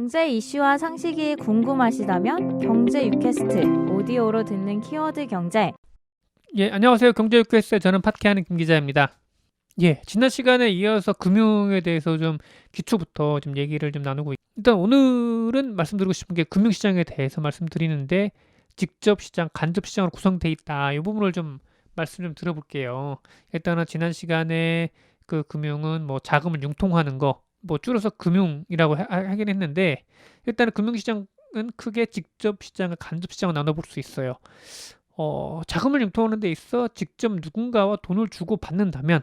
경제 이슈와 상식이 궁금하시다면 경제 유캐스트 오디오로 듣는 키워드 경제. 예, 안녕하세요. 경제 유캐스트 저는 팟캐하는 김 기자입니다. 예, 지난 시간에 이어서 금융에 대해서 좀 기초부터 좀 얘기를 좀 나누고 일단 오늘은 말씀드리고 싶은 게 금융시장에 대해서 말씀드리는데 직접 시장, 간접 시장으로 구성돼 있다. 이 부분을 좀 말씀 좀 들어볼게요. 일단은 지난 시간에 그 금융은 뭐 자금을 융통하는 거, 뭐 줄여서 금융이라고 하긴 했는데 일단은 금융시장은 크게 직접 시장과 간접 시장을 나눠볼 수 있어요. 자금을 융통하는 데 있어 직접 누군가와 돈을 주고 받는다면,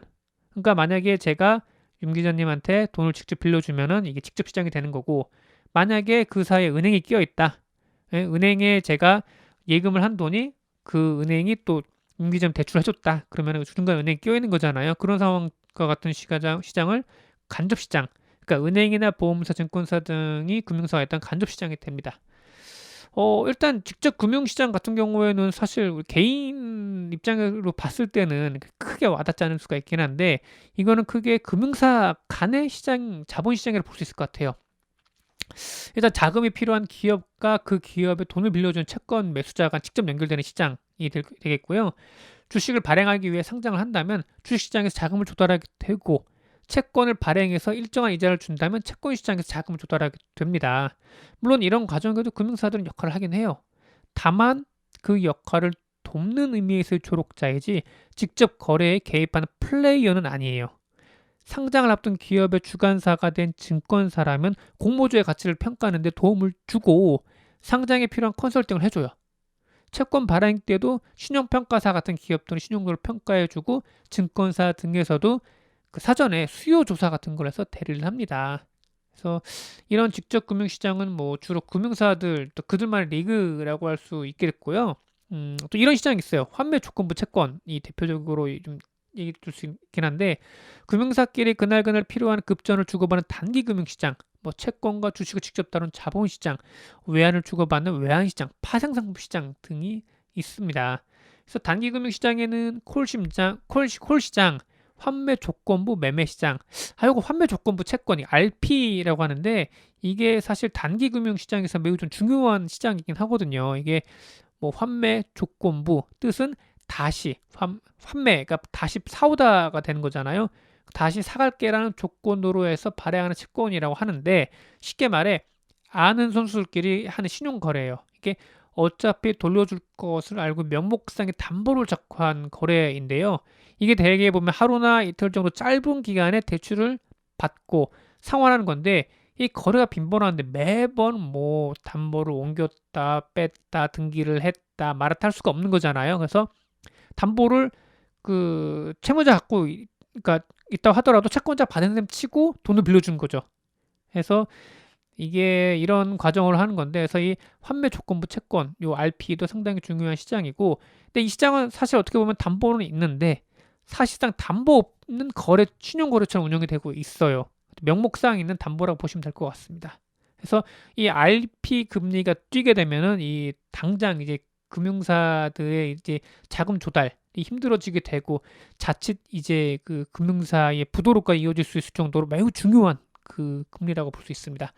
그러니까 만약에 제가 윤 기자님한테 돈을 직접 빌려주면은 이게 직접 시장이 되는 거고, 만약에 그 사이에 은행이 끼어 있다. 예, 은행에 제가 예금을 한 돈이 그 은행이 또 윤 기자님 대출을 해줬다. 그러면 중간 은행이 끼어 있는 거잖아요. 그런 상황과 같은 시장을 간접 시장, 그러니까 은행이나 보험사, 증권사 등이 금융사와 했던 간접 시장이 됩니다. 일단 직접 금융시장 같은 경우에는 사실 우리 개인 입장으로 봤을 때는 크게 와닿지 않을 수가 있긴 한데, 이거는 크게 금융사 간의 시장, 자본시장이라고 볼 수 있을 것 같아요. 일단 자금이 필요한 기업과 그 기업에 돈을 빌려준 채권 매수자가 직접 연결되는 시장이 되겠고요. 주식을 발행하기 위해 상장을 한다면 주식시장에서 자금을 조달하게 되고, 채권을 발행해서 일정한 이자를 준다면 채권 시장에서 자금을 조달하게 됩니다. 물론 이런 과정에도 금융사들은 역할을 하긴 해요. 다만 그 역할을 돕는 의미에서의 조력자이지 직접 거래에 개입하는 플레이어는 아니에요. 상장을 앞둔 기업의 주관사가 된 증권사라면 공모주의 가치를 평가하는 데 도움을 주고 상장에 필요한 컨설팅을 해줘요. 채권 발행 때도 신용평가사 같은 기업들은 신용도를 평가해주고, 증권사 등에서도 그 사전에 수요 조사 같은 걸 해서 대리를 합니다. 그래서 이런 직접 금융시장은 뭐 주로 금융사들 또 그들만의 리그라고 할 수 있겠고요. 또 이런 시장이 있어요. 환매 조건부 채권이 대표적으로 좀 얘기 들 수 있긴 한데, 금융사끼리 그날그날 필요한 급전을 주고받는 단기 금융시장, 뭐 채권과 주식을 직접 다룬 자본시장, 외환을 주고받는 외환시장, 파생상품 시장 등이 있습니다. 그래서 단기 금융시장에는 콜시장, 환매 조건부 매매 시장, 이거 환매 조건부 채권이 RP라고 하는데, 이게 사실 단기 금융 시장에서 매우 좀 중요한 시장이긴 하거든요. 이게 뭐 환매 조건부 뜻은 다시 환매가 다시 사오다가 되는 거잖아요. 다시 사갈게라는 조건으로 해서 발행하는 채권이라고 하는데, 쉽게 말해 아는 선수들끼리 하는 신용 거래예요. 이게 어차피 돌려줄 것을 알고 명목상의 담보를 잡고 한 거래인데요. 이게 대개 보면 하루나 이틀 정도 짧은 기간에 대출을 받고 상환하는 건데, 이 거래가 빈번한데 매번 뭐 담보를 옮겼다 뺐다 등기를 했다 말았다 할 수가 없는 거잖아요. 그래서 담보를 그 채무자 갖고 그러니까 있다고 하더라도 채권자 받은 셈 치고 돈을 빌려준 거죠. 해서 이게 이런 과정을 하는 건데, 그래서 이 환매 조건부 채권, 요 RP도 상당히 중요한 시장이고, 근데 이 시장은 사실 어떻게 보면 담보는 있는데 사실상 담보 없는 거래, 신용 거래처럼 운영이 되고 있어요. 명목상 있는 담보라고 보시면 될 것 같습니다. 그래서 이 RP 금리가 뛰게 되면은 이 당장 이제 금융사들의 이제 자금 조달이 힘들어지게 되고, 자칫 이제 그 금융사의 부도로가 이어질 수 있을 정도로 매우 중요한 그 금리라고 볼 수 있습니다.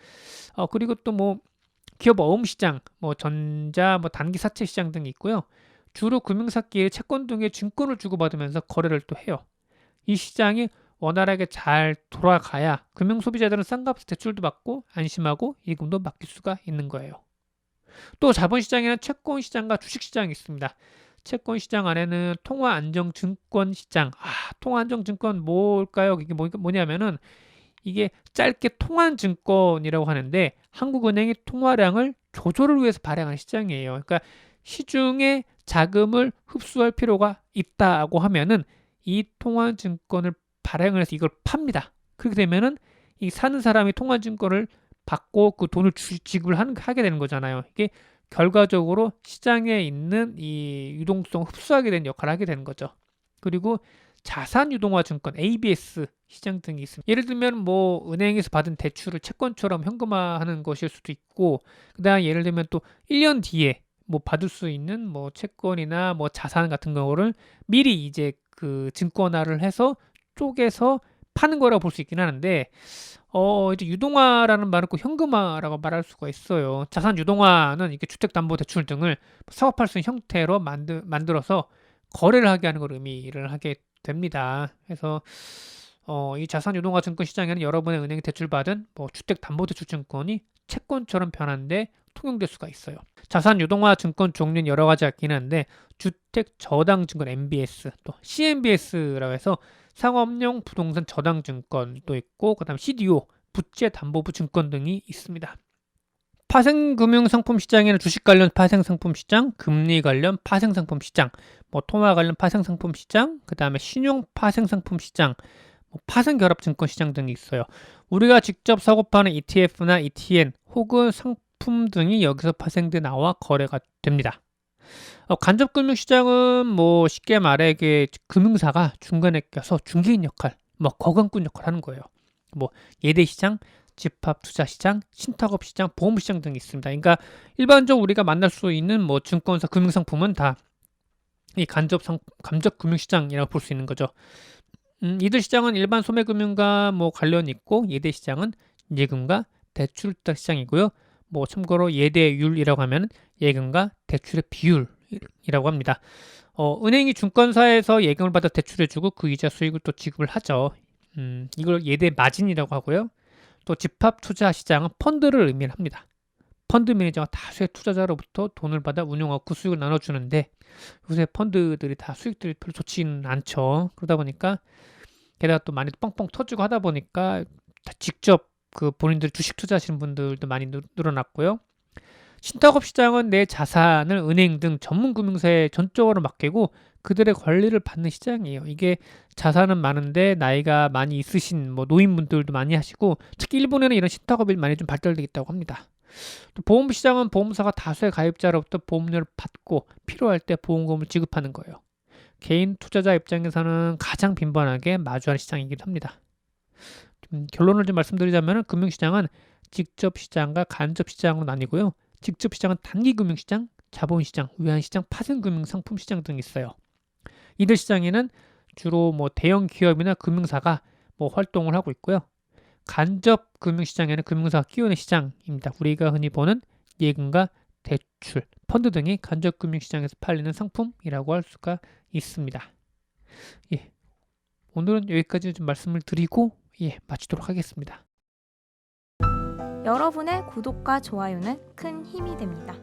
그리고 또 뭐 기업 어음 시장, 뭐 전자, 뭐 단기 사채 시장 등이 있고요. 주로 금융사끼리 채권 등의 증권을 주고받으면서 거래를 또 해요. 이 시장이 원활하게 잘 돌아가야 금융 소비자들은 싼 값에 대출도 받고 안심하고 예금도 맡길 수가 있는 거예요. 또 자본시장에는 채권 시장과 주식 시장이 있습니다. 채권 시장 안에는 통화안정증권 시장. 통화안정증권 뭘까요? 이게 뭐냐면은 이게 짧게 통한증권이라고 하는데, 한국은행이 통화량을 조절을 위해서 발행하는 시장이에요. 그러니까 시중에 자금을 흡수할 필요가 있다고 하면은 이 통한증권을 발행을 해서 이걸 팝니다. 그렇게 되면은 이 사는 사람이 통한증권을 받고 그 돈을 지급하게 되는 거잖아요. 이게 결과적으로 시장에 있는 이 유동성 흡수하게 되는 역할을 하게 되는 거죠. 그리고 자산 유동화 증권 ABS 시장 등이 있습니다. 예를 들면 뭐 은행에서 받은 대출을 채권처럼 현금화하는 것일 수도 있고, 그다음 예를 들면 또 1년 뒤에 뭐 받을 수 있는 뭐 채권이나 뭐 자산 같은 경우를 미리 이제 그 증권화를 해서 쪼개서 파는 거라고 볼 수 있긴 하는데, 이제 유동화라는 말은 꼭 현금화라고 말할 수가 있어요. 자산 유동화는 이렇게 주택담보대출 등을 사업할 수 있는 형태로 만들어서 거래를 하게 하는 걸 의미를 하게 됩니다. 그래서 이 자산 유동화 증권 시장에는 여러분의 은행이 대출받은 뭐 주택담보대출 증권이 채권처럼 변하는데 통용될 수가 있어요. 자산 유동화 증권 종류는 여러 가지가 있긴 한데 주택 저당 증권 MBS 또 CMBS라고 해서 상업용 부동산 저당 증권도 있고 그다음 CDO 부채 담보부 증권 등이 있습니다. 파생금융 상품 시장에는 주식 관련 파생 상품 시장, 금리 관련 파생 상품 시장, 뭐 통화 관련 파생 상품 시장, 그다음에 신용 파생 상품 시장, 뭐 파생 결합 증권 시장 등이 있어요. 우리가 직접 사고 파는 ETF나 ETN 혹은 상품 등이 여기서 파생돼 나와 거래가 됩니다. 간접 금융 시장은 뭐 쉽게 말해 이게 금융사가 중간에 껴서 중개인 역할, 뭐 거강꾼 역할 하는 거예요. 뭐 예대 시장, 집합 투자 시장, 신탁업 시장, 보험 시장 등이 있습니다. 그러니까 일반적으로 우리가 만날 수 있는 뭐 증권사 금융 상품은 다 이 간접 금융 시장이라고 볼 수 있는 거죠. 이들 시장은 일반 소매금융과 뭐 관련이 있고 예대 시장은 예금과 대출 투자 시장이고요. 뭐 참고로 예대율이라고 하면 예금과 대출의 비율이라고 합니다. 은행이 증권사에서 예금을 받아 대출해주고 그 이자 수익을 또 지급을 하죠. 이걸 예대 마진이라고 하고요. 또 집합 투자 시장은 펀드를 의미를 합니다. 펀드 매니저가 다수의 투자자로부터 돈을 받아 운용하고 그 수익을 나눠주는데 요새 펀드들이 다 수익들이 별로 좋지는 않죠. 그러다 보니까 게다가 또 많이 뻥뻥 터지고 하다 보니까 다 직접 그 본인들 주식 투자하시는 분들도 많이 늘어났고요. 신탁업 시장은 내 자산을 은행 등 전문 금융사에 전적으로 맡기고 그들의 관리를 받는 시장이에요. 이게 자산은 많은데 나이가 많이 있으신 뭐 노인분들도 많이 하시고 특히 일본에는 이런 신탁업이 많이 좀 발달되어 있다고 합니다. 또 보험 시장은 보험사가 다수의 가입자로부터 보험료를 받고 필요할 때 보험금을 지급하는 거예요. 개인 투자자 입장에서는 가장 빈번하게 마주하는 시장이기도 합니다. 결론을 좀 말씀드리자면 금융시장은 직접 시장과 간접 시장으로 나뉘고요. 직접 시장은 단기 금융시장, 자본시장, 외환시장, 파생금융 상품 시장 등이 있어요. 이들 시장에는 주로 뭐 대형 기업이나 금융사가 뭐 활동을 하고 있고요. 간접 금융시장에는 금융사가 끼워낸 시장입니다. 우리가 흔히 보는 예금과 대출, 펀드 등이 간접 금융시장에서 팔리는 상품이라고 할 수가 있습니다. 예, 오늘은 여기까지 좀 말씀을 드리고 마치도록 하겠습니다. 여러분의 구독과 좋아요는 큰 힘이 됩니다.